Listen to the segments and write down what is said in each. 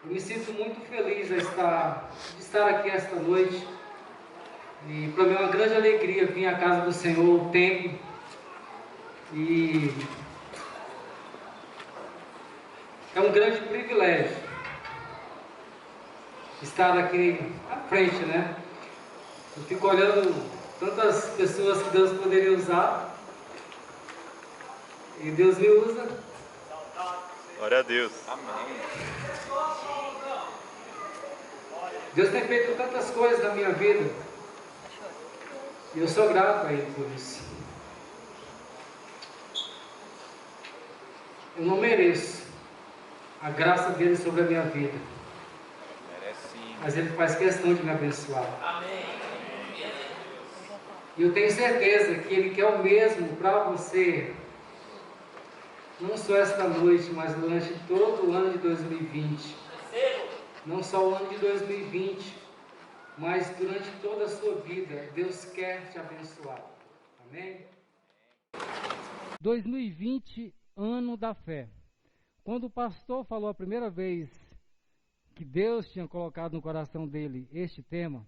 Eu me sinto muito feliz de estar aqui esta noite. E para mim é uma grande alegria vir à casa do Senhor, o templo. E é um grande privilégio estar aqui à frente, né? Eu fico olhando tantas pessoas que Deus poderia usar. E Deus me usa. Glória a Deus. Amém. Deus tem feito tantas coisas na minha vida. E eu sou grato a Ele por isso. Eu não mereço a graça dele sobre a minha vida. Merece sim. Mas Ele faz questão de me abençoar. E eu tenho certeza que Ele quer o mesmo para você. Não só esta noite, mas durante todo o ano de 2020. Não só o ano de 2020, mas durante toda a sua vida. Deus quer te abençoar. Amém? 2020, ano da fé. Quando o pastor falou a primeira vez que Deus tinha colocado no coração dele este tema,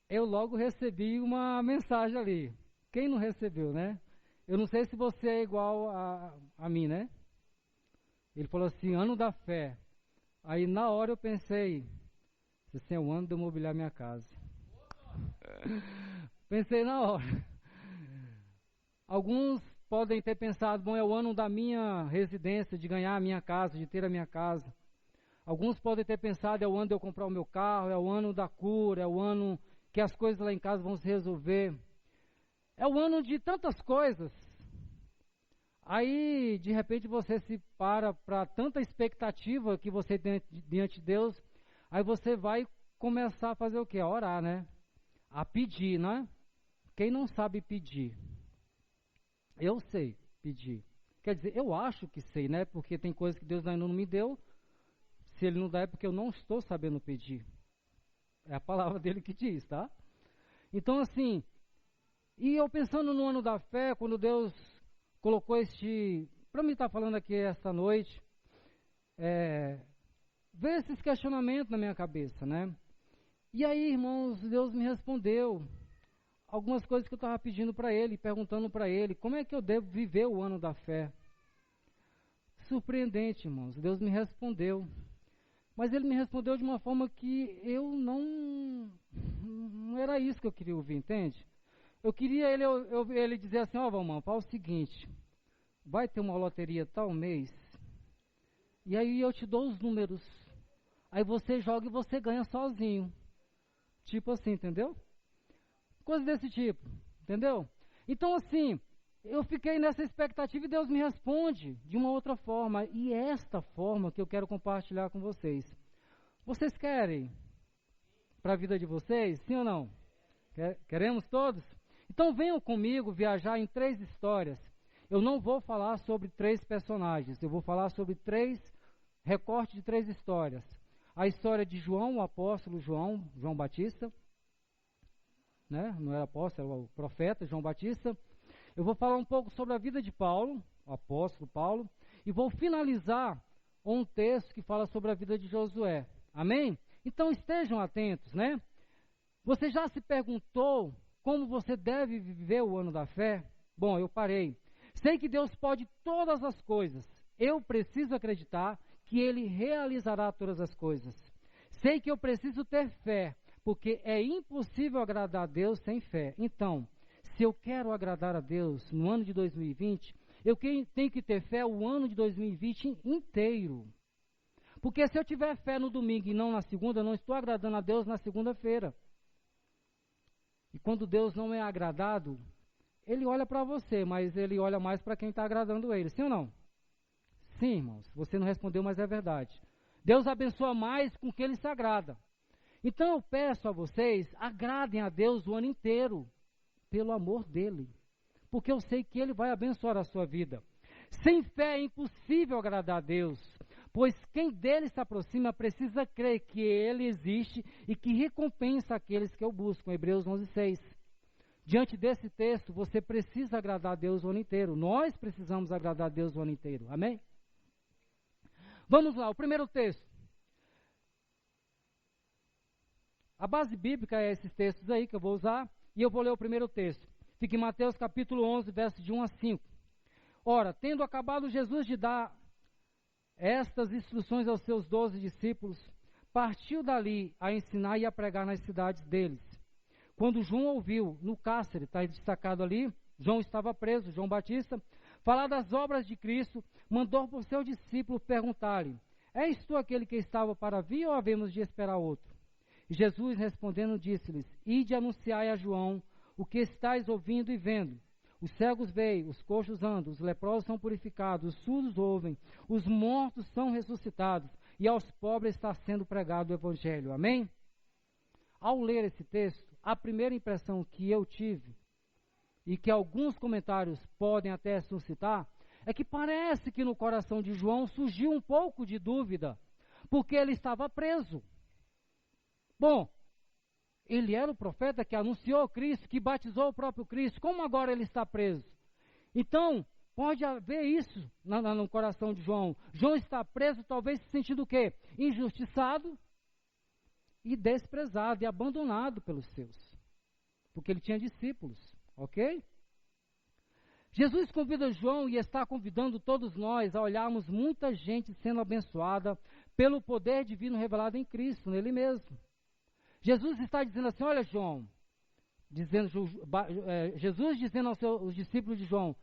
eu logo recebi uma mensagem ali. Quem não recebeu, né? Eu não sei se você é igual a mim, né? Ele falou assim, ano da fé. Aí na hora eu pensei, esse é o ano de eu mobiliar minha casa. Pensei na hora. Alguns podem ter pensado, bom, é o ano da minha residência, de ganhar a minha casa, de ter a minha casa. Alguns podem ter pensado, é o ano de eu comprar o meu carro, é o ano da cura, é o ano que as coisas lá em casa vão se resolver. É o ano de tantas coisas. Aí, de repente, você se para tanta expectativa que você tem diante de Deus, aí você vai começar a fazer o quê? A orar, né? A pedir, né? Quem não sabe pedir? Eu sei pedir. Quer dizer, eu acho que sei, né? Porque tem coisas que Deus ainda não me deu. Se Ele não dá é porque eu não estou sabendo pedir. É a palavra dele que diz, tá? Então, assim, e eu pensando no ano da fé, quando Deus colocou para mim estar falando aqui esta noite, veio esses questionamentos na minha cabeça, né? E aí, irmãos, Deus me respondeu algumas coisas que eu estava pedindo para Ele, perguntando para Ele, como é que eu devo viver o ano da fé? Surpreendente, irmãos, Deus me respondeu. Mas Ele me respondeu de uma forma que eu não era isso que eu queria ouvir, entende? Eu queria ele dizer assim, ó, Valmão, fala o seguinte, vai ter uma loteria tal mês, e aí eu te dou os números, aí você joga e você ganha sozinho. Tipo assim, entendeu? Coisa desse tipo, entendeu? Então assim, eu fiquei nessa expectativa e Deus me responde de uma outra forma, e é esta forma que eu quero compartilhar com vocês. Vocês querem para a vida de vocês, sim ou não? Queremos todos? Então venham comigo viajar em 3 histórias. Eu não vou falar sobre 3 personagens, eu vou falar sobre recortes de 3 histórias. A história de João, o apóstolo João Batista, né? Não era apóstolo, era o profeta João Batista. Eu vou falar um pouco sobre a vida de Paulo, o apóstolo Paulo, e vou finalizar um texto que fala sobre a vida de Josué. Amém? Então estejam atentos, né? Você já se perguntou como você deve viver o ano da fé? Bom, eu parei. Sei que Deus pode todas as coisas. Eu preciso acreditar que Ele realizará todas as coisas. Sei que eu preciso ter fé, porque é impossível agradar a Deus sem fé. Então, se eu quero agradar a Deus no ano de 2020, eu tenho que ter fé o ano de 2020 inteiro. Porque se eu tiver fé no domingo e não na segunda, eu não estou agradando a Deus na segunda-feira. E quando Deus não é agradado, Ele olha para você, mas Ele olha mais para quem está agradando Ele. Sim ou não? Sim, irmãos. Você não respondeu, mas é verdade. Deus abençoa mais com quem Ele se agrada. Então eu peço a vocês, agradem a Deus o ano inteiro, pelo amor dEle. Porque eu sei que Ele vai abençoar a sua vida. Sem fé é impossível agradar a Deus. Pois quem dele se aproxima precisa crer que ele existe e que recompensa aqueles que o buscam. Hebreus 11:6. Diante desse texto, você precisa agradar a Deus o ano inteiro. Nós precisamos agradar a Deus o ano inteiro. Amém? Vamos lá, o primeiro texto. A base bíblica é esses textos aí que eu vou usar, e eu vou ler o primeiro texto. Fica em Mateus capítulo 11, versos de 1 a 5. Ora, tendo acabado Jesus de dar estas instruções aos seus 12 discípulos, partiu dali a ensinar e a pregar nas cidades deles. Quando João ouviu, no cárcere, está destacado ali, João estava preso, João Batista, falar das obras de Cristo, mandou por seu discípulo perguntar-lhe, és tu aquele que estava para vir ou havemos de esperar outro? E Jesus respondendo disse-lhes, ide anunciai a João o que estáis ouvindo e vendo. Os cegos veem, os coxos andam, os leprosos são purificados, os surdos ouvem, os mortos são ressuscitados, e aos pobres está sendo pregado o Evangelho. Amém? Ao ler esse texto, a primeira impressão que eu tive, e que alguns comentários podem até suscitar, é que parece que no coração de João surgiu um pouco de dúvida, porque ele estava preso. Bom, ele era o profeta que anunciou Cristo, que batizou o próprio Cristo, como agora ele está preso? Então, pode haver isso no coração de João. João está preso, talvez se sentindo o quê? Injustiçado e desprezado e abandonado pelos seus, porque ele tinha discípulos, ok? Jesus convida João e está convidando todos nós a olharmos muita gente sendo abençoada pelo poder divino revelado em Cristo, nele mesmo. Jesus está dizendo assim, olha João, Jesus dizendo aos seus discípulos de João,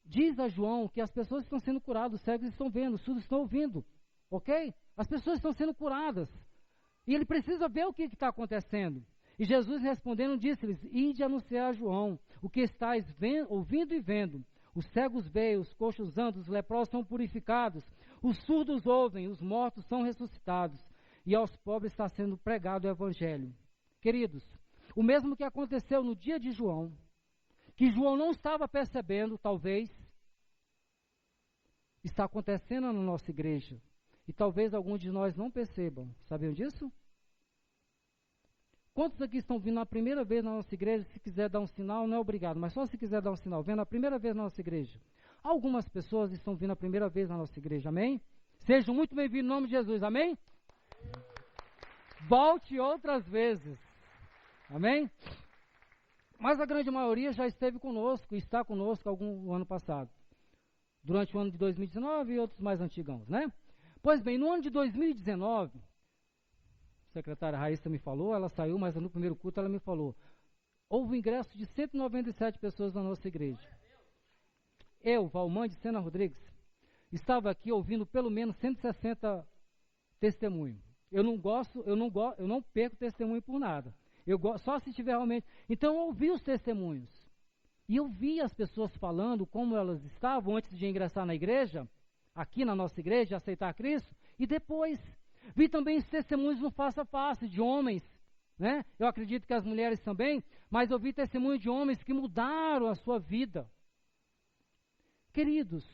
diz a João que as pessoas estão sendo curadas, os cegos estão vendo, os surdos estão ouvindo, ok? As pessoas estão sendo curadas, e ele precisa ver o que está acontecendo. E Jesus respondendo disse-lhes, ide anunciar a João o que estáis ouvindo e vendo. Os cegos veem, os coxos andam, os leprosos são purificados, os surdos ouvem, os mortos são ressuscitados, e aos pobres está sendo pregado o Evangelho. Queridos, o mesmo que aconteceu no dia de João, que João não estava percebendo, talvez, está acontecendo na nossa igreja. E talvez alguns de nós não percebam. Sabiam disso? Quantos aqui estão vindo a primeira vez na nossa igreja? Se quiser dar um sinal, não é obrigado, mas só se quiser dar um sinal. Vendo a primeira vez na nossa igreja. Algumas pessoas estão vindo a primeira vez na nossa igreja, amém? Sejam muito bem-vindos em nome de Jesus, amém? Volte outras vezes, amém? Mas a grande maioria já esteve conosco, e está conosco no ano passado. Durante o ano de 2019 e outros mais antigos, né? Pois bem, no ano de 2019, a secretária Raíssa me falou, ela saiu, mas no primeiro culto ela me falou, houve ingresso de 197 pessoas na nossa igreja. Eu, Valmã de Sena Rodrigues, estava aqui ouvindo pelo menos 160 testemunhos. Eu não perco testemunho por nada. Só se tiver realmente. Então eu ouvi os testemunhos. E eu vi as pessoas falando como elas estavam antes de ingressar na igreja, aqui na nossa igreja, aceitar Cristo, e depois. Vi também os testemunhos no face a face de homens, né? Eu acredito que as mulheres também, mas eu vi testemunhos de homens que mudaram a sua vida. Queridos,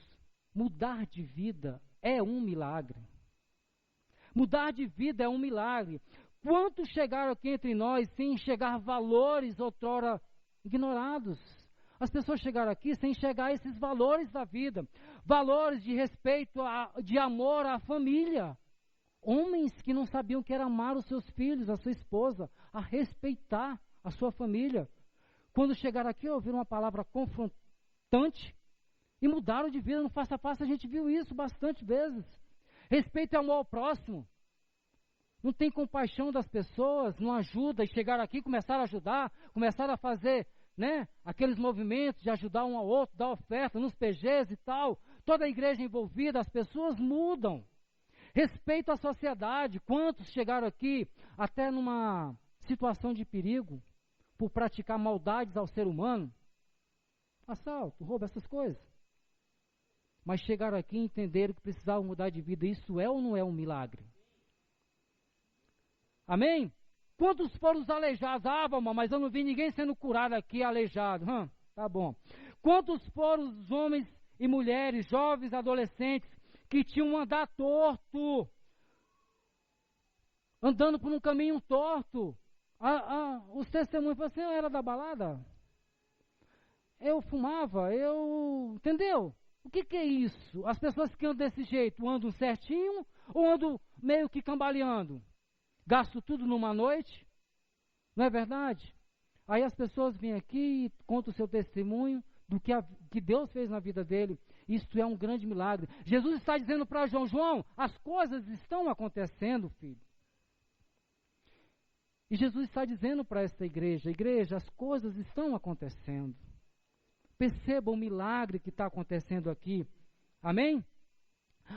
mudar de vida é um milagre. Mudar de vida é um milagre. Quantos chegaram aqui entre nós sem enxergar valores outrora ignorados? As pessoas chegaram aqui sem enxergar esses valores da vida. Valores de respeito, de amor à família. Homens que não sabiam o que era amar os seus filhos, a sua esposa, a respeitar a sua família. Quando chegaram aqui, ouviram uma palavra confrontante e mudaram de vida no face a face. A gente viu isso bastante vezes. Respeito e amor ao próximo. Não tem compaixão das pessoas, não ajuda, e chegaram aqui, começaram a ajudar, começaram a fazer, né, aqueles movimentos de ajudar um ao outro, dar oferta nos PGs e tal. Toda a igreja envolvida, as pessoas mudam. Respeito à sociedade. Quantos chegaram aqui até numa situação de perigo por praticar maldades ao ser humano? Assalto, roubo, essas coisas. Mas chegaram aqui e entenderam que precisavam mudar de vida. Isso é ou não é um milagre? Amém? Quantos foram os aleijados? Ah, mas eu não vi ninguém sendo curado aqui aleijado. Tá bom. Quantos foram os homens e mulheres, jovens, adolescentes, que tinham um andar torto, andando por um caminho torto? Os testemunhos falaram assim, eu era da balada, eu fumava, entendeu? O que é isso? As pessoas que andam desse jeito, andam certinho ou andam meio que cambaleando? Gasto tudo numa noite? Não é verdade? Aí as pessoas vêm aqui e contam o seu testemunho do que Deus fez na vida dele. Isto é um grande milagre. Jesus está dizendo para João: João, as coisas estão acontecendo, filho. E Jesus está dizendo para esta igreja: igreja, as coisas estão acontecendo. Perceba o milagre que está acontecendo aqui. Amém?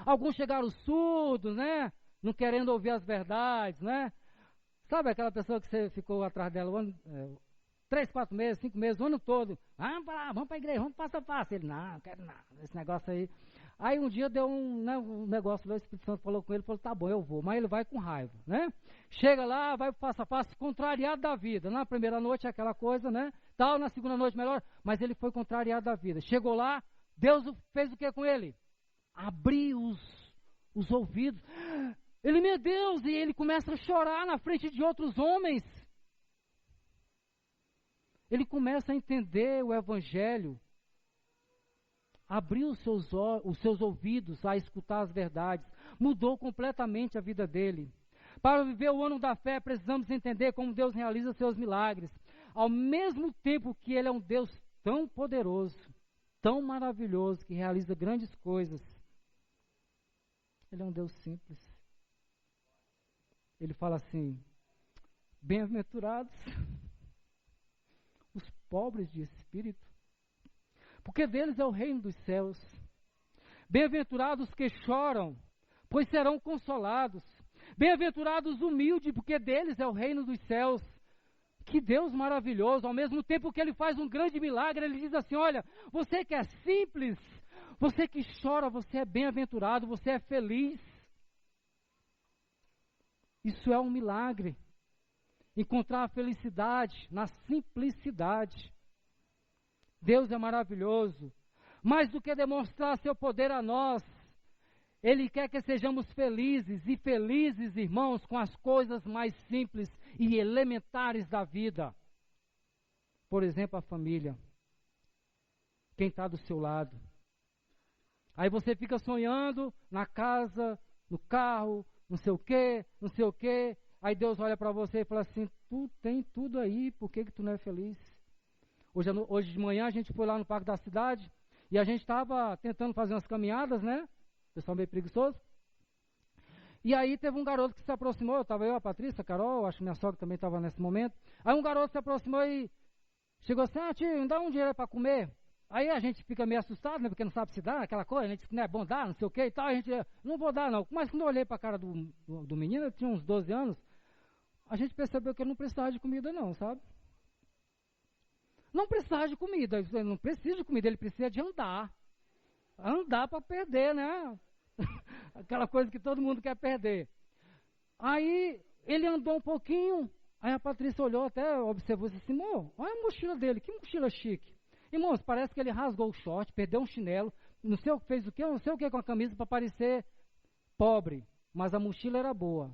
Alguns chegaram surdos, né? Não querendo ouvir as verdades, né? Sabe aquela pessoa que você ficou atrás dela 3, 4 meses, 5 meses, o ano todo. Vamos para a igreja, vamos passo a passo. Ele: não quero nada, esse negócio aí. Aí um dia deu um negócio lá, o Espírito Santo falou com ele, falou: tá bom, eu vou. Mas ele vai com raiva, né? Chega lá, vai passo a passo, contrariado da vida. Na primeira noite é aquela coisa, né? Tal, na segunda noite melhor, mas ele foi contrariado da vida. Chegou lá, Deus fez o que com ele? Abriu os ouvidos. Ele: meu Deus, e ele começa a chorar na frente de outros homens. Ele começa a entender o Evangelho. Abriu os seus ouvidos a escutar as verdades. Mudou completamente a vida dele. Para viver o ano da fé, precisamos entender como Deus realiza seus milagres. Ao mesmo tempo que Ele é um Deus tão poderoso, tão maravilhoso, que realiza grandes coisas, Ele é um Deus simples. Ele fala assim: bem-aventurados os pobres de espírito, porque deles é o reino dos céus. Bem-aventurados que choram, pois serão consolados. Bem-aventurados os humildes, porque deles é o reino dos céus. Que Deus maravilhoso. Ao mesmo tempo que Ele faz um grande milagre, Ele diz assim: olha, você que é simples, você que chora, você é bem-aventurado, você é feliz. Isso é um milagre. Encontrar a felicidade na simplicidade. Deus é maravilhoso. Mais do que demonstrar seu poder a nós, Ele quer que sejamos felizes, e felizes, irmãos, com as coisas mais simples e elementares da vida. Por exemplo, a família. Quem está do seu lado. Aí você fica sonhando na casa, no carro, não sei o quê, não sei o quê. Aí Deus olha para você e fala assim: tu tem tudo aí, por que tu não é feliz? Hoje de manhã a gente foi lá no Parque da Cidade e a gente estava tentando fazer umas caminhadas, né? O pessoal meio preguiçoso. E aí teve um garoto que se aproximou, estava eu, a Patrícia, a Carol, acho que minha sogra também estava nesse momento. Aí um garoto se aproximou e chegou assim: ah, tio, me dá um dinheiro para comer. Aí a gente fica meio assustado, né? Porque não sabe se dá, aquela coisa, a gente diz que não é bom dar, não sei o que e tal. A gente: não vou dar não. Mas quando eu olhei para a cara do menino, ele tinha uns 12 anos, a gente percebeu que ele não precisava de comida não, sabe? Não precisava de comida, ele não precisa de comida, ele precisa de andar. Andar para perder, né? Aquela coisa que todo mundo quer perder. Aí ele andou um pouquinho, aí a Patrícia olhou, até observou e disse assim: olha a mochila dele, que mochila chique. Irmãos, parece que ele rasgou o short, perdeu um chinelo, não sei o que fez o que, não sei o que com a camisa para parecer pobre, mas a mochila era boa.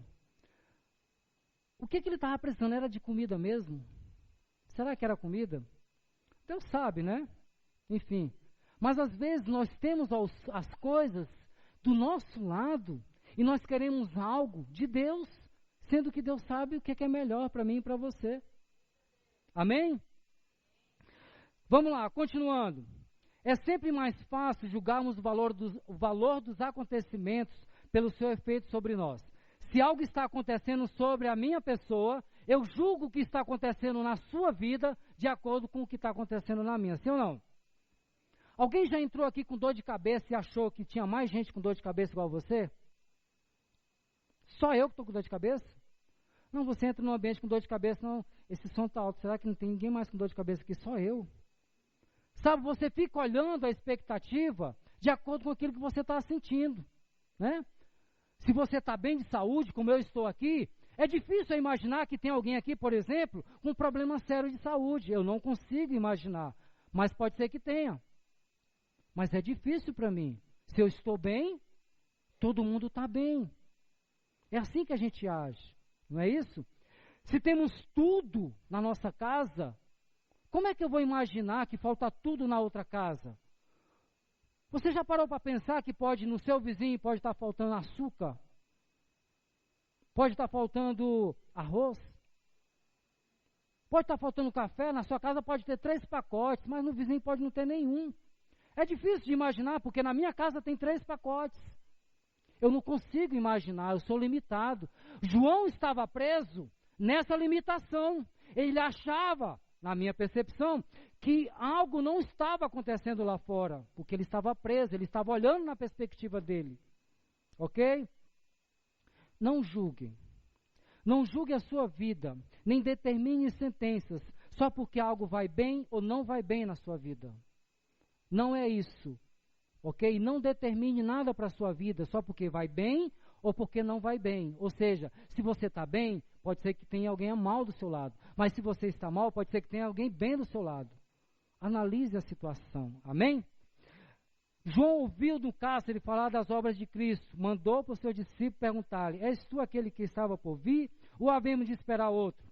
O que ele estava precisando? Era de comida mesmo? Será que era comida? Deus sabe, né? Enfim. Mas às vezes nós temos as coisas do nosso lado e nós queremos algo de Deus, sendo que Deus sabe o que é melhor para mim e para você. Amém? Vamos lá, continuando. É sempre mais fácil julgarmos o valor dos acontecimentos pelo seu efeito sobre nós. Se algo está acontecendo sobre a minha pessoa, eu julgo o que está acontecendo na sua vida de acordo com o que está acontecendo na minha, sim ou não? Alguém já entrou aqui com dor de cabeça e achou que tinha mais gente com dor de cabeça igual você? Só eu que estou com dor de cabeça? Não, você entra num ambiente com dor de cabeça, não, esse som está alto, será que não tem ninguém mais com dor de cabeça aqui? Só eu. Sabe, você fica olhando a expectativa de acordo com aquilo que você está sentindo, né? Se você está bem de saúde, como eu estou aqui, é difícil eu imaginar que tem alguém aqui, por exemplo, com um problema sério de saúde. Eu não consigo imaginar, mas pode ser que tenha. Mas é difícil para mim. Se eu estou bem, todo mundo está bem. É assim que a gente age, não é isso? Se temos tudo na nossa casa, como é que eu vou imaginar que falta tudo na outra casa? Você já parou para pensar que no seu vizinho pode estar faltando açúcar? Pode estar faltando arroz? Pode estar faltando café, na sua casa pode ter 3 pacotes, mas no vizinho pode não ter nenhum. É difícil de imaginar, porque na minha casa tem 3 pacotes. Eu não consigo imaginar, eu sou limitado. João estava preso nessa limitação. Ele achava, na minha percepção, que algo não estava acontecendo lá fora, porque ele estava preso, ele estava olhando na perspectiva dele. Ok? Não julgue. Não julgue a sua vida, nem determine sentenças, só porque algo vai bem ou não vai bem na sua vida. Não é isso. Ok? Não determine nada para a sua vida só porque vai bem ou porque não vai bem. Ou seja, se você está bem, pode ser que tenha alguém mal do seu lado. Mas se você está mal, pode ser que tenha alguém bem do seu lado. Analise a situação. Amém? João ouviu do cárcere falar das obras de Cristo. Mandou para o seu discípulo perguntar-lhe: és tu aquele que estava por vir ou havemos de esperar outro?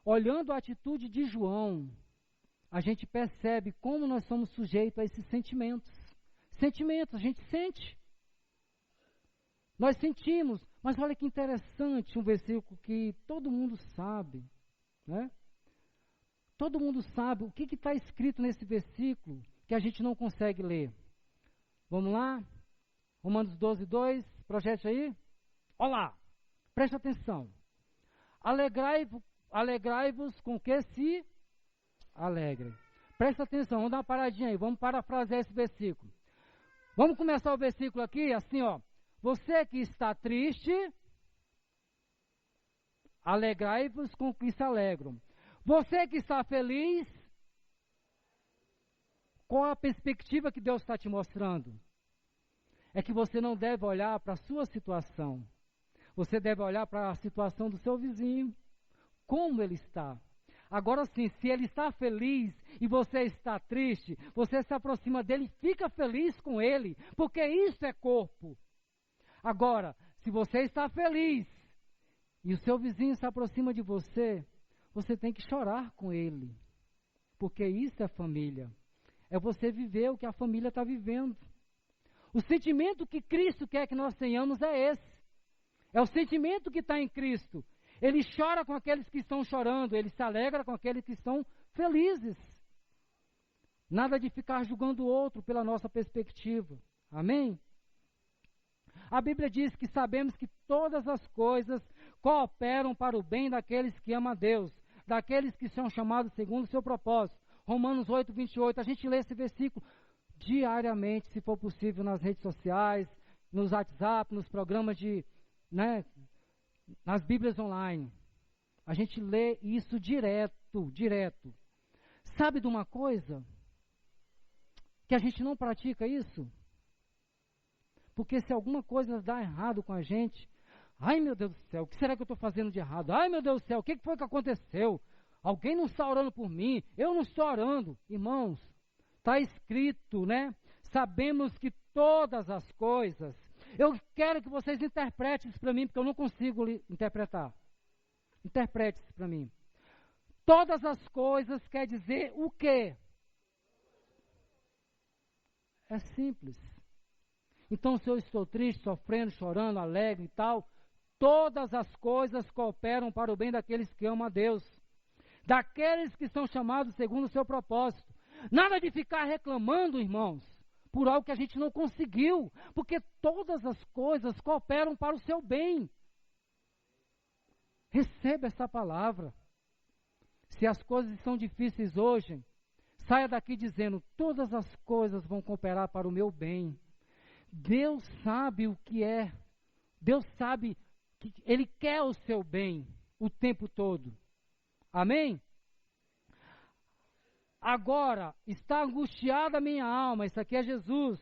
Olhando a atitude de João, a gente percebe como nós somos sujeitos a esses sentimentos. Sentimentos, a gente sente. Nós sentimos, mas olha que interessante um versículo que todo mundo sabe, né? Todo mundo sabe o que está escrito nesse versículo que a gente não consegue ler. Vamos lá? Romanos 12, 2, projete aí. Olha lá, preste atenção. Alegrai-vos com que se alegrem. Presta atenção, vamos dar uma paradinha aí, vamos parafrasear esse versículo. Vamos começar o versículo aqui, assim, ó. Você que está triste, alegrai-vos com que se alegram. Você que está feliz, qual a perspectiva que Deus está te mostrando? É que você não deve olhar para a sua situação. Você deve olhar para a situação do seu vizinho. Como ele está. Agora sim, se ele está feliz e você está triste, você se aproxima dele e fica feliz com ele, porque isso é corpo. Agora, se você está feliz e o seu vizinho se aproxima de você, você tem que chorar com ele, porque isso é família. É você viver o que a família está vivendo. O sentimento que Cristo quer que nós tenhamos é esse. É o sentimento que está em Cristo. Ele chora com aqueles que estão chorando, ele se alegra com aqueles que estão felizes. Nada de ficar julgando o outro pela nossa perspectiva. Amém? A Bíblia diz que sabemos que todas as coisas cooperam para o bem daqueles que amam a Deus, daqueles que são chamados segundo o seu propósito. Romanos 8, 28. A gente lê esse versículo diariamente, se for possível, nas redes sociais, nos WhatsApp, nos programas de, nas Bíblias online. A gente lê isso direto. Sabe de uma coisa? Que a gente não pratica isso? Porque se alguma coisa dá errado com a gente, ai meu Deus do céu, o que será que eu estou fazendo de errado? Ai meu Deus do céu, o que foi que aconteceu? Alguém não está orando por mim, eu não estou orando. Irmãos, está escrito, né? Sabemos que todas as coisas, eu quero que vocês interpretem isso para mim, porque eu não consigo interpretar. Interprete isso para mim. Todas as coisas quer dizer o quê? É simples. Então, se eu estou triste, sofrendo, chorando, alegre e tal, todas as coisas cooperam para o bem daqueles que amam a Deus, daqueles que são chamados segundo o seu propósito. Nada de ficar reclamando, irmãos, por algo que a gente não conseguiu, porque todas as coisas cooperam para o seu bem. Receba essa palavra. Se as coisas estão difíceis hoje, saia daqui dizendo, todas as coisas vão cooperar para o meu bem. Deus sabe o que é. Deus sabe que Ele quer o seu bem o tempo todo. Amém? Agora, está angustiada a minha alma, isso aqui é Jesus.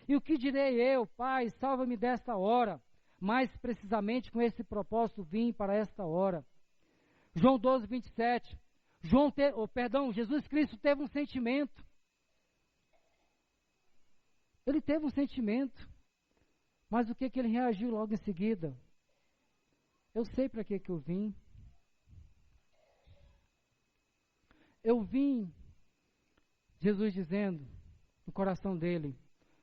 E o que direi eu? Pai, salva-me desta hora. Mais precisamente com esse propósito vim para esta hora. João 12, 27. Jesus Cristo teve um sentimento. Ele teve um sentimento. Mas o que ele reagiu logo em seguida? Eu sei para que eu vim. Eu vim, Jesus dizendo no coração dele,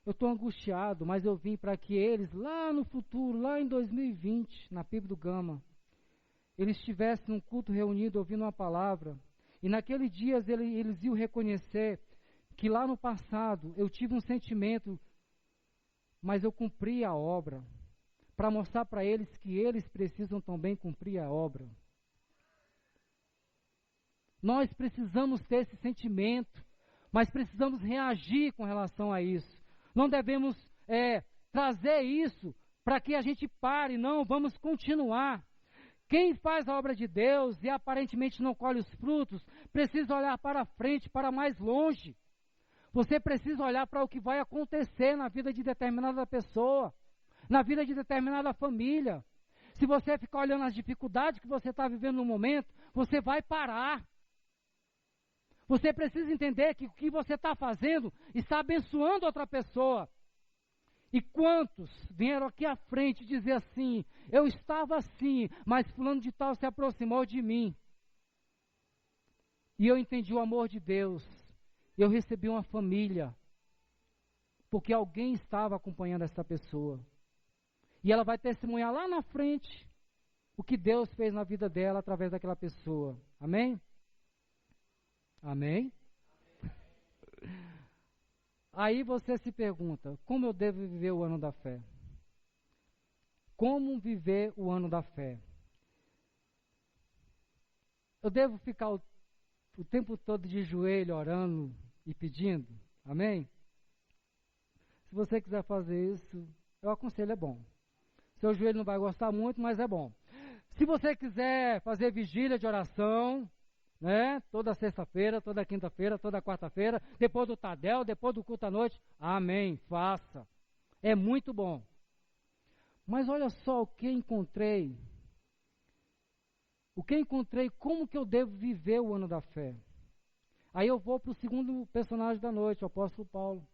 eu estou angustiado, mas eu vim para que eles, lá no futuro, lá em 2020, na PIB do Gama, eles estivessem num culto reunido, ouvindo uma palavra, e naqueles dias eles iam reconhecer que lá no passado eu tive um sentimento, mas eu cumpri a obra, para mostrar para eles que eles precisam também cumprir a obra. Nós precisamos ter esse sentimento, mas precisamos reagir com relação a isso. Não devemos trazer isso para que a gente pare, não, vamos continuar. Quem faz a obra de Deus e aparentemente não colhe os frutos, precisa olhar para frente, para mais longe. Você precisa olhar para o que vai acontecer na vida de determinada pessoa, na vida de determinada família. Se você ficar olhando as dificuldades que você está vivendo no momento, você vai parar. Você precisa entender que o que você está fazendo está abençoando outra pessoa. E quantos vieram aqui à frente dizer assim, eu estava assim, mas fulano de tal se aproximou de mim. E eu entendi o amor de Deus. Eu recebi uma família, porque alguém estava acompanhando essa pessoa. E ela vai testemunhar lá na frente o que Deus fez na vida dela através daquela pessoa. Amém? Amém? Aí você se pergunta, como eu devo viver o ano da fé? Como viver o ano da fé? Eu devo ficar o tempo todo de joelho, orando e pedindo? Amém? Se você quiser fazer isso, eu aconselho, é bom. Seu joelho não vai gostar muito, mas é bom. Se você quiser fazer vigília de oração, né? Toda sexta-feira, toda quinta-feira, toda quarta-feira, depois do Tadel, depois do culto à noite, amém, faça. É muito bom. Mas olha só o que encontrei. O que encontrei, como que eu devo viver o ano da fé? Aí eu vou para o segundo personagem da noite, o apóstolo Paulo.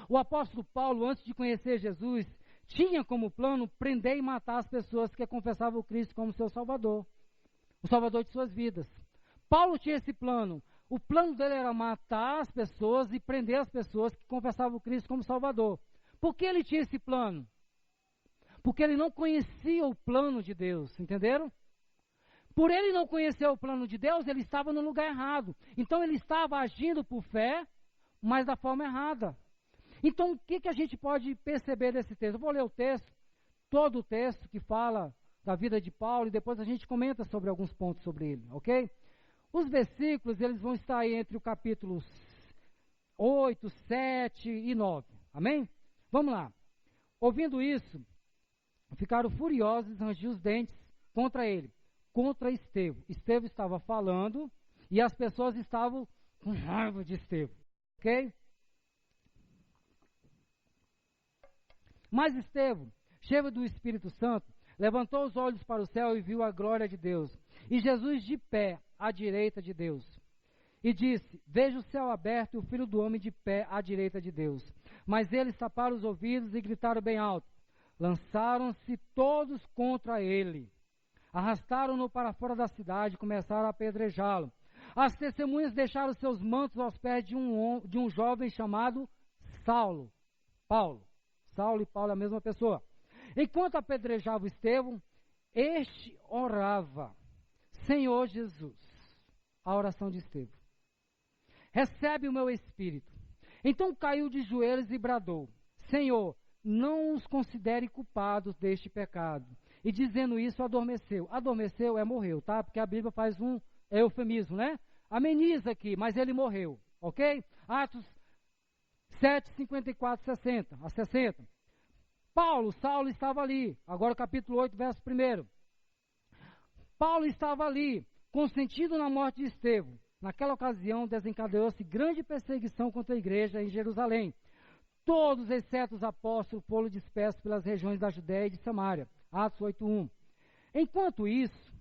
O apóstolo Paulo, antes de conhecer Jesus, tinha como plano prender e matar as pessoas que confessavam o Cristo como seu Salvador. O Salvador de suas vidas. Paulo tinha esse plano. O plano dele era matar as pessoas e prender as pessoas que confessavam o Cristo como Salvador. Por que ele tinha esse plano? Porque ele não conhecia o plano de Deus, entenderam? Por ele não conhecer o plano de Deus, ele estava no lugar errado. Então ele estava agindo por fé, mas da forma errada. Então o que a gente pode perceber desse texto? Eu vou ler o texto, todo o texto que fala da vida de Paulo, e depois a gente comenta sobre alguns pontos sobre ele, ok? Os versículos, eles vão estar aí entre o capítulo 8, 7 e 9, amém? Vamos lá. Ouvindo isso, ficaram furiosos e rangiam os dentes contra ele, contra Estevão. Estevão estava falando e as pessoas estavam com raiva de Estevão, ok? Mas Estevão, cheio do Espírito Santo, levantou os olhos para o céu e viu a glória de Deus. E Jesus de pé à direita de Deus. E disse, veja o céu aberto e o Filho do Homem de pé à direita de Deus. Mas eles taparam os ouvidos e gritaram bem alto. Lançaram-se todos contra ele. Arrastaram-no para fora da cidade e começaram a apedrejá-lo. As testemunhas deixaram seus mantos aos pés de um jovem chamado Saulo. Paulo. Saulo e Paulo é a mesma pessoa. Enquanto apedrejava Estevão, este orava, Senhor Jesus, a oração de Estevão, recebe o meu espírito. Então caiu de joelhos e bradou, Senhor, não os considere culpados deste pecado. E dizendo isso, adormeceu. Adormeceu é morreu, tá? Porque a Bíblia faz um eufemismo, né? Ameniza aqui, mas ele morreu, ok? Atos 7, 54, 60. Saulo estava ali, agora capítulo 8, verso 1. Paulo estava ali, consentindo na morte de Estevão. Naquela ocasião, desencadeou-se grande perseguição contra a igreja em Jerusalém. Todos, exceto os apóstolos, foram dispersos pelas regiões da Judéia e de Samaria. Atos 8:1. Enquanto isso,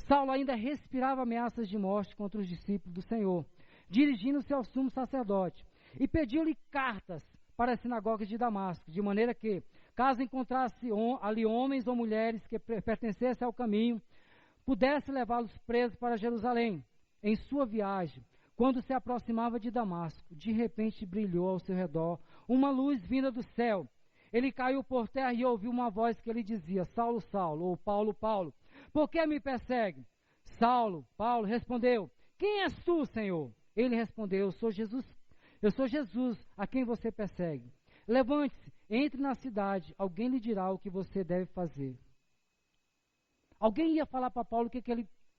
Saulo ainda respirava ameaças de morte contra os discípulos do Senhor, dirigindo-se ao sumo sacerdote, e pediu-lhe cartas para as sinagogas de Damasco, de maneira que, caso encontrasse ali homens ou mulheres que pertencessem ao caminho, pudesse levá-los presos para Jerusalém. Em sua viagem, quando se aproximava de Damasco, de repente brilhou ao seu redor uma luz vinda do céu. Ele caiu por terra e ouviu uma voz que lhe dizia, Saulo, Saulo, ou Paulo, Paulo, Por que me persegue? Paulo respondeu, quem és tu, Senhor? Ele respondeu, eu sou Jesus, a quem você persegue. Levante-se, entre na cidade, alguém lhe dirá o que você deve fazer. Alguém ia falar para Paulo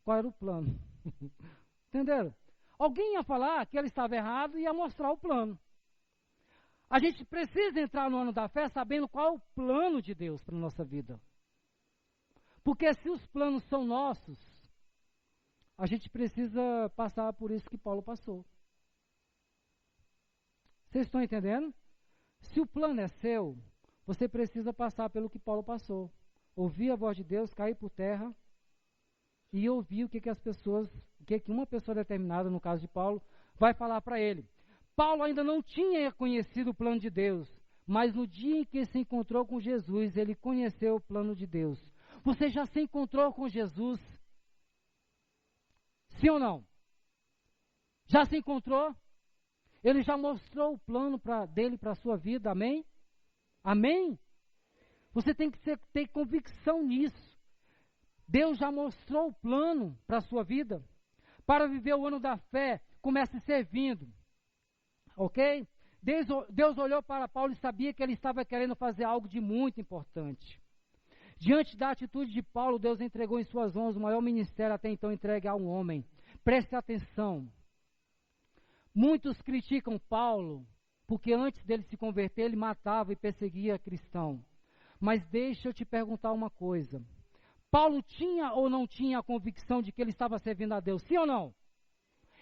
qual era o plano. Entenderam? Alguém ia falar que ele estava errado e ia mostrar o plano. A gente precisa entrar no ano da fé sabendo qual é o plano de Deus para a nossa vida. Porque se os planos são nossos, a gente precisa passar por isso que Paulo passou. Vocês estão entendendo? Se o plano é seu, você precisa passar pelo que Paulo passou. Ouvir a voz de Deus, cair por terra e ouvir o que uma pessoa determinada, no caso de Paulo, vai falar para ele. Paulo ainda não tinha conhecido o plano de Deus, mas no dia em que se encontrou com Jesus, ele conheceu o plano de Deus. Você já se encontrou com Jesus? Sim ou não? Já se encontrou? Ele já mostrou o plano dele para a sua vida, amém? Amém? Você tem que ter convicção nisso. Deus já mostrou o plano para a sua vida. Para viver o ano da fé, comece servindo. Ok? Deus olhou para Paulo e sabia que ele estava querendo fazer algo de muito importante. Diante da atitude de Paulo, Deus entregou em suas mãos o maior ministério até então entregue a um homem. Preste atenção. Muitos criticam Paulo, porque antes dele se converter, ele matava e perseguia cristãos. Mas deixa eu te perguntar uma coisa. Paulo tinha ou não tinha a convicção de que ele estava servindo a Deus? Sim ou não?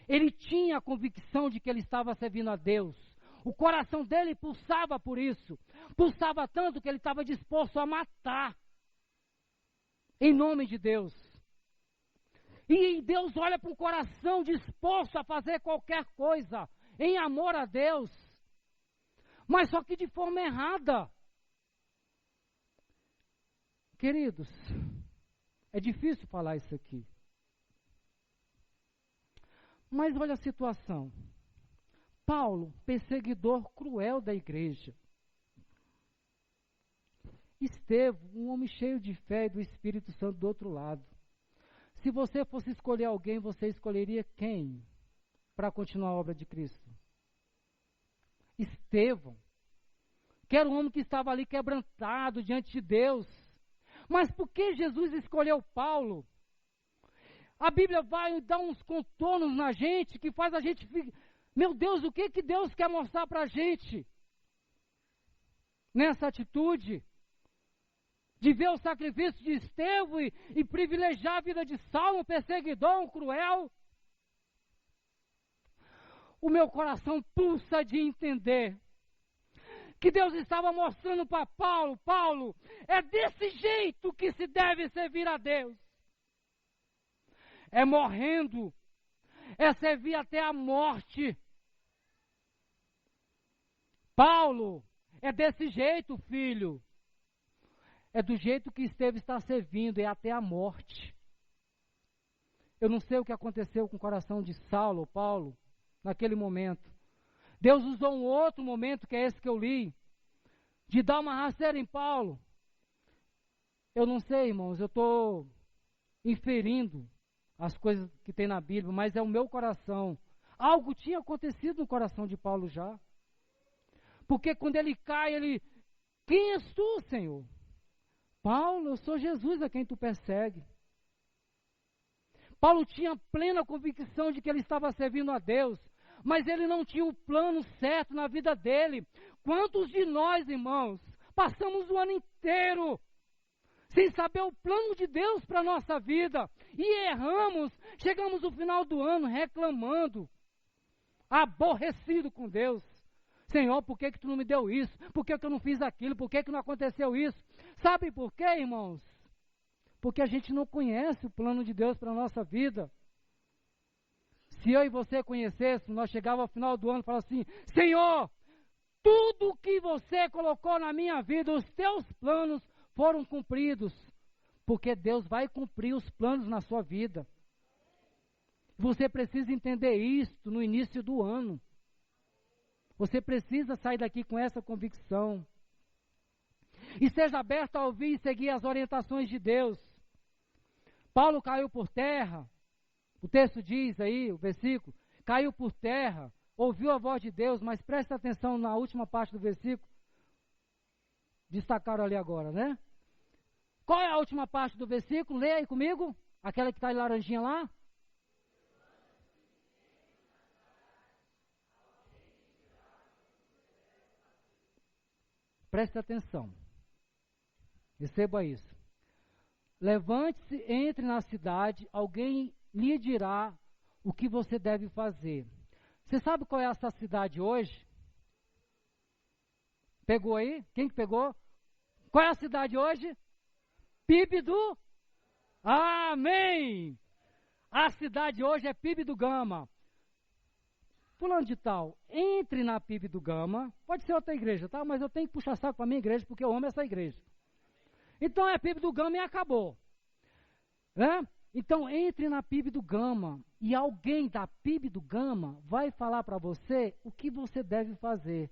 Ele tinha a convicção de que ele estava servindo a Deus. O coração dele pulsava por isso. Pulsava tanto que ele estava disposto a matar. Em nome de Deus. E Deus olha para um coração disposto a fazer qualquer coisa. Em amor a Deus. Mas só que de forma errada. Queridos, é difícil falar isso aqui. Mas olha a situação. Paulo, perseguidor cruel da igreja. Estevão, um homem cheio de fé e do Espírito Santo do outro lado. Se você fosse escolher alguém, você escolheria quem para continuar a obra de Cristo? Estevão, que era um homem que estava ali quebrantado diante de Deus. Mas por que Jesus escolheu Paulo? A Bíblia vai dar uns contornos na gente que faz a gente ficar, meu Deus, o que Deus quer mostrar para a gente? Nessa atitude de ver o sacrifício de Estevão e privilegiar a vida de Saulo, um perseguidor, um cruel. O meu coração pulsa de entender que Deus estava mostrando para Paulo, é desse jeito que se deve servir a Deus. É morrendo, é servir até a morte. Paulo, é desse jeito, filho. É do jeito que Estevão está servindo, é até a morte. Eu não sei o que aconteceu com o coração de Saulo ou Paulo, naquele momento. Deus usou um outro momento, que é esse que eu li, de dar uma rasteira em Paulo. Eu não sei, irmãos, eu estou inferindo as coisas que tem na Bíblia, mas é o meu coração. Algo tinha acontecido no coração de Paulo já. Porque quando ele cai, quem és tu, Senhor? Paulo, eu sou Jesus a quem tu persegue. Paulo tinha plena convicção de que ele estava servindo a Deus, mas ele não tinha o plano certo na vida dele. Quantos de nós, irmãos, passamos o ano inteiro sem saber o plano de Deus para a nossa vida e erramos, chegamos no final do ano reclamando, aborrecido com Deus. Senhor, por que tu não me deu isso? Por que eu não fiz aquilo? Por que não aconteceu isso? Sabe por quê, irmãos? Porque a gente não conhece o plano de Deus para a nossa vida. Se eu e você conhecêssemos, nós chegávamos ao final do ano e falávamos assim, Senhor, tudo que você colocou na minha vida, os teus planos foram cumpridos. Porque Deus vai cumprir os planos na sua vida. Você precisa entender isso no início do ano. Você precisa sair daqui com essa convicção. E seja aberto a ouvir e seguir as orientações de Deus. Paulo caiu por terra, o texto diz aí, o versículo, caiu por terra, ouviu a voz de Deus, mas presta atenção na última parte do versículo, destacaram ali agora, né? Qual é a última parte do versículo? Leia aí comigo, aquela que está em laranjinha lá. Preste atenção, receba isso. Levante-se, entre na cidade, alguém lhe dirá o que você deve fazer. Você sabe qual é essa cidade hoje? Pegou aí? Quem que pegou? Qual é a cidade hoje? PIB do... Amém! A cidade hoje é PIB do Gama. Fulano de tal, entre na PIB do Gama, pode ser outra igreja, tá? Mas eu tenho que puxar saco para a minha igreja, porque eu amo essa igreja. Então é PIB do Gama e acabou. Né? Então entre na PIB do Gama e alguém da PIB do Gama vai falar para você o que você deve fazer.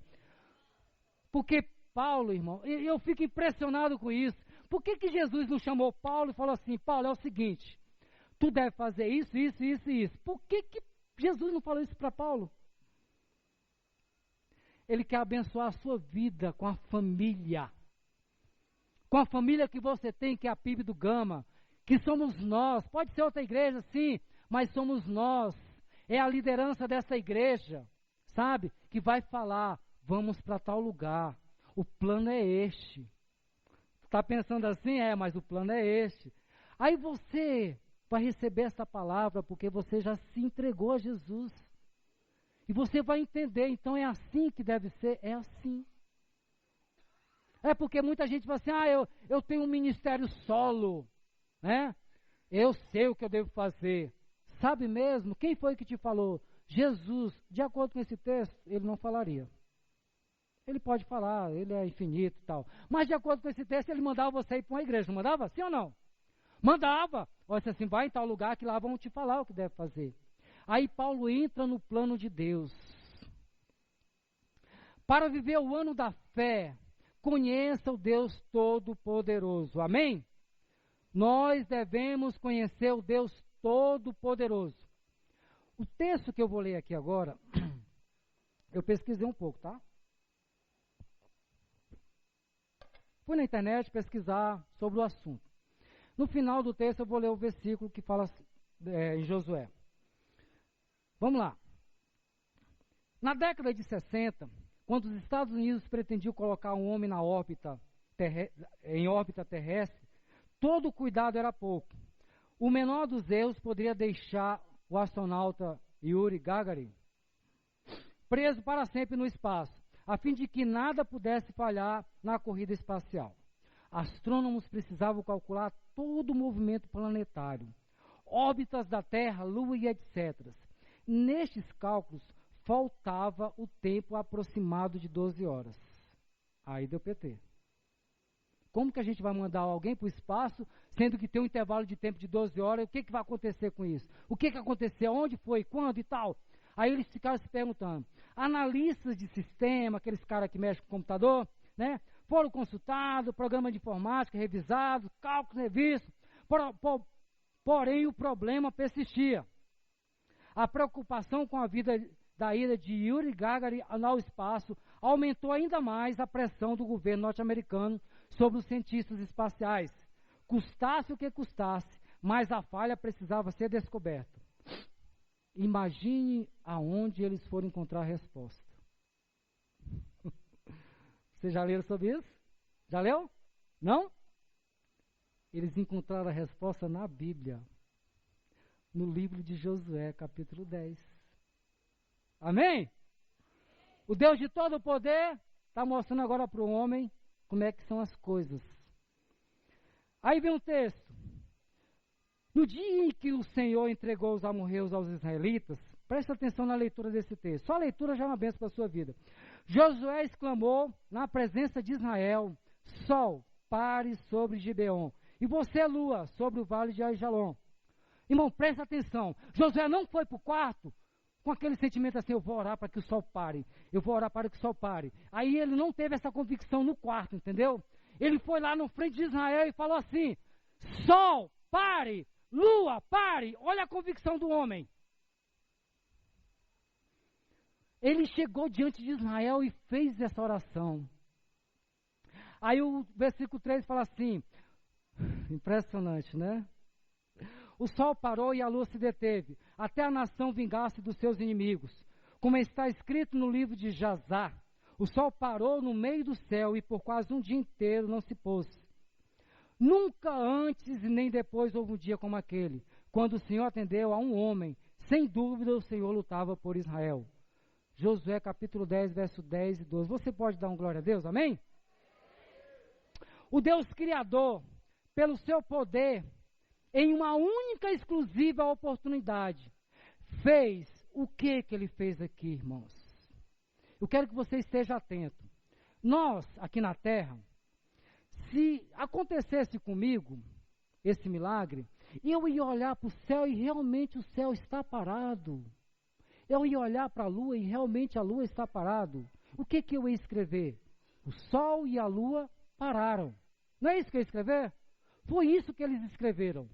Porque Paulo, irmão, eu fico impressionado com isso. Por que Jesus não chamou Paulo e falou assim, Paulo, é o seguinte, tu deve fazer isso, isso, isso e isso. Por que Jesus não falou isso para Paulo? Ele quer abençoar a sua vida com a família. Com a família que você tem, que é a PIB do Gama, que somos nós. Pode ser outra igreja, sim, mas somos nós. É a liderança dessa igreja, sabe? Que vai falar, vamos para tal lugar. O plano é este. Está pensando assim? Mas o plano é este. Aí você vai receber essa palavra porque você já se entregou a Jesus. E você vai entender, então é assim que deve ser, é assim. É porque muita gente fala assim, eu tenho um ministério solo, né? Eu sei o que eu devo fazer. Sabe mesmo? Quem foi que te falou? Jesus, de acordo com esse texto, ele não falaria. Ele pode falar, ele é infinito e tal. Mas de acordo com esse texto, ele mandava você ir para uma igreja, não mandava? Sim ou não? Mandava. Olha assim, vai em tal lugar que lá vão te falar o que deve fazer. Aí Paulo entra no plano de Deus. Para viver o ano da fé, conheça o Deus Todo-Poderoso. Amém? Nós devemos conhecer o Deus Todo-Poderoso. O texto que eu vou ler aqui agora, eu pesquisei um pouco, tá? Fui na internet pesquisar sobre o assunto. No final do texto eu vou ler o versículo que fala em Josué. Vamos lá. Na década de 60, quando os Estados Unidos pretendiam colocar um homem na órbita em órbita terrestre, todo o cuidado era pouco. O menor dos erros poderia deixar o astronauta Yuri Gagarin preso para sempre no espaço, a fim de que nada pudesse falhar na corrida espacial. Astrônomos precisavam calcular todo o movimento planetário, órbitas da Terra, Lua e etc. Nestes cálculos, faltava o tempo aproximado de 12 horas. Aí deu PT. Como que a gente vai mandar alguém para o espaço, sendo que tem um intervalo de tempo de 12 horas? O que vai acontecer com isso? O que aconteceu? Onde foi? Quando e tal? Aí eles ficaram se perguntando. Analistas de sistema, aqueles caras que mexem com o computador, né? Foram consultados, programa de informática revisado, cálculos revistos, porém o problema persistia. A preocupação com a vida da ida de Yuri Gagarin ao espaço aumentou ainda mais a pressão do governo norte-americano sobre os cientistas espaciais. Custasse o que custasse, mas a falha precisava ser descoberta. Imagine aonde eles foram encontrar a resposta. Vocês já leram sobre isso? Já leu? Não? Eles encontraram a resposta na Bíblia. No livro de Josué, capítulo 10. Amém? O Deus de todo o poder está mostrando agora para o homem como é que são as coisas. Aí vem um texto. No dia em que o Senhor entregou os amorreus aos israelitas, presta atenção na leitura desse texto. Só a leitura já é uma bênção para a sua vida. Josué exclamou na presença de Israel: Sol, pare sobre Gibeon, e você, lua, sobre o vale de Aijalon. Irmão, presta atenção. Josué não foi para o quarto com aquele sentimento assim, eu vou orar para que o sol pare. Eu vou orar para que o sol pare. Aí ele não teve essa convicção no quarto, entendeu? Ele foi lá no frente de Israel e falou assim: Sol, pare, lua, pare. Olha a convicção do homem. Ele chegou diante de Israel e fez essa oração. Aí o versículo 3 fala assim, impressionante, né? O sol parou e a lua se deteve, até a nação vingar-se dos seus inimigos. Como está escrito no livro de Jazar, o sol parou no meio do céu e por quase um dia inteiro não se pôs. Nunca antes e nem depois houve um dia como aquele, quando o Senhor atendeu a um homem. Sem dúvida o Senhor lutava por Israel. Josué capítulo 10, verso 10 e 12. Você pode dar um glória a Deus, amém? O Deus Criador, pelo seu poder, em uma única exclusiva oportunidade, fez o que ele fez aqui, irmãos? Eu quero que você esteja atento. Nós, aqui na terra, se acontecesse comigo esse milagre, eu ia olhar para o céu e realmente o céu está parado. Eu ia olhar para a lua e realmente a lua está parado. O que eu ia escrever? O sol e a lua pararam. Não é isso que eu ia escrever? Foi isso que eles escreveram.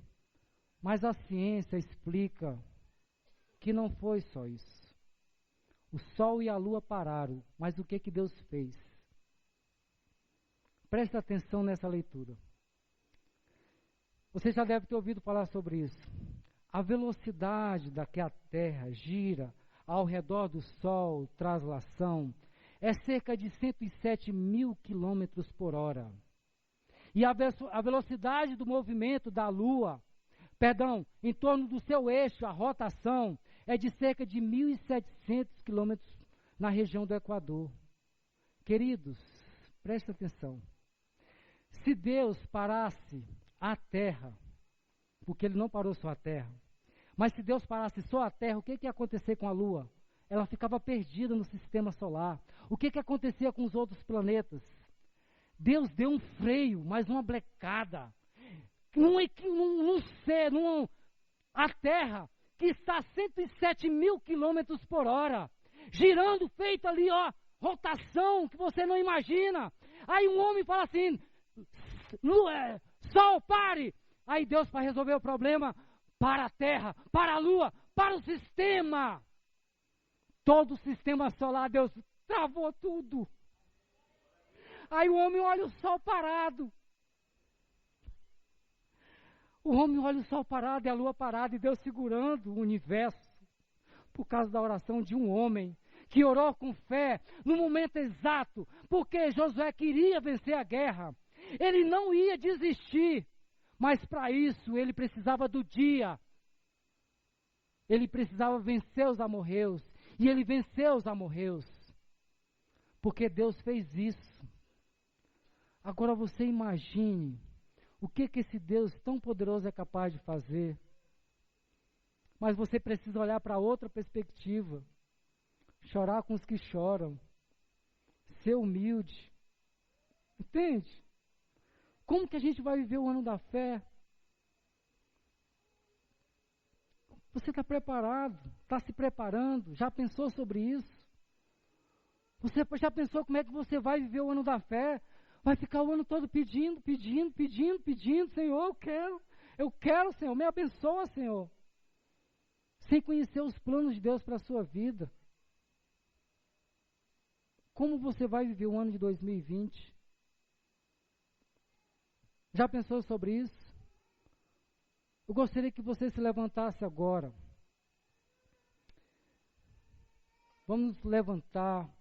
Mas a ciência explica que não foi só isso. O sol e a lua pararam, mas o que Deus fez? Preste atenção nessa leitura. Você já deve ter ouvido falar sobre isso. A velocidade da que a Terra gira ao redor do Sol, translação, é cerca de 107 mil quilômetros por hora. E a velocidade do movimento da Lua, em torno do seu eixo, a rotação, é de cerca de 1.700 quilômetros na região do Equador. Queridos, preste atenção. Se Deus parasse a Terra, porque Ele não parou só a Terra, mas se Deus parasse só a Terra, o que ia acontecer com a Lua? Ela ficava perdida no sistema solar. O que acontecia com os outros planetas? Deus deu um freio, mas uma blecada. A Terra, que está a 107 mil quilômetros por hora, girando, feito ali, rotação que você não imagina. Aí um homem fala assim, Sol, pare! Aí Deus, para resolver o problema, para a Terra, para a Lua, para o sistema. Todo o sistema solar, Deus travou tudo. Aí o homem olha o sol parado. O homem olha o sol parado e a lua parada e Deus segurando o universo. Por causa da oração de um homem que orou com fé no momento exato. Porque Josué queria vencer a guerra. Ele não ia desistir. Mas para isso ele precisava do dia. Ele precisava vencer os amorreus. E ele venceu os amorreus. Porque Deus fez isso. Agora você imagine o que esse Deus tão poderoso é capaz de fazer. Mas você precisa olhar para outra perspectiva. Chorar com os que choram. Ser humilde. Entende? Como que a gente vai viver o ano da fé? Você está preparado? Está se preparando? Já pensou sobre isso? Você já pensou como é que você vai viver o ano da fé? Vai ficar o ano todo pedindo, Senhor, eu quero, Senhor, me abençoa, Senhor. Sem conhecer os planos de Deus para a sua vida. Como você vai viver o ano de 2020? Já pensou sobre isso? Eu gostaria que você se levantasse agora. Vamos nos levantar.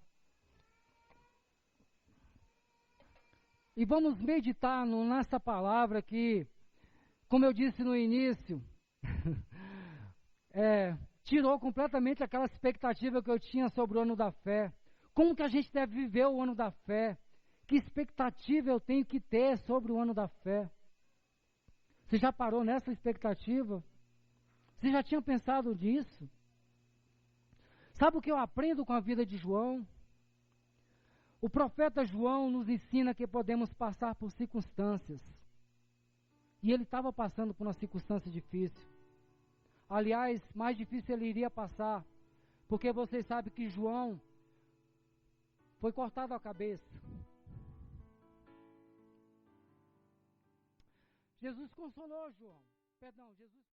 E vamos meditar nessa palavra que, como eu disse no início, tirou completamente aquela expectativa que eu tinha sobre o ano da fé. Como que a gente deve viver o ano da fé? Que expectativa eu tenho que ter sobre o ano da fé? Você já parou nessa expectativa? Você já tinha pensado nisso? Sabe o que eu aprendo com a vida de João? O profeta João nos ensina que podemos passar por circunstâncias. E ele estava passando por uma circunstância difícil. Aliás, mais difícil ele iria passar. Porque vocês sabem que João foi cortado a cabeça. Jesus consolou João. Perdão, Jesus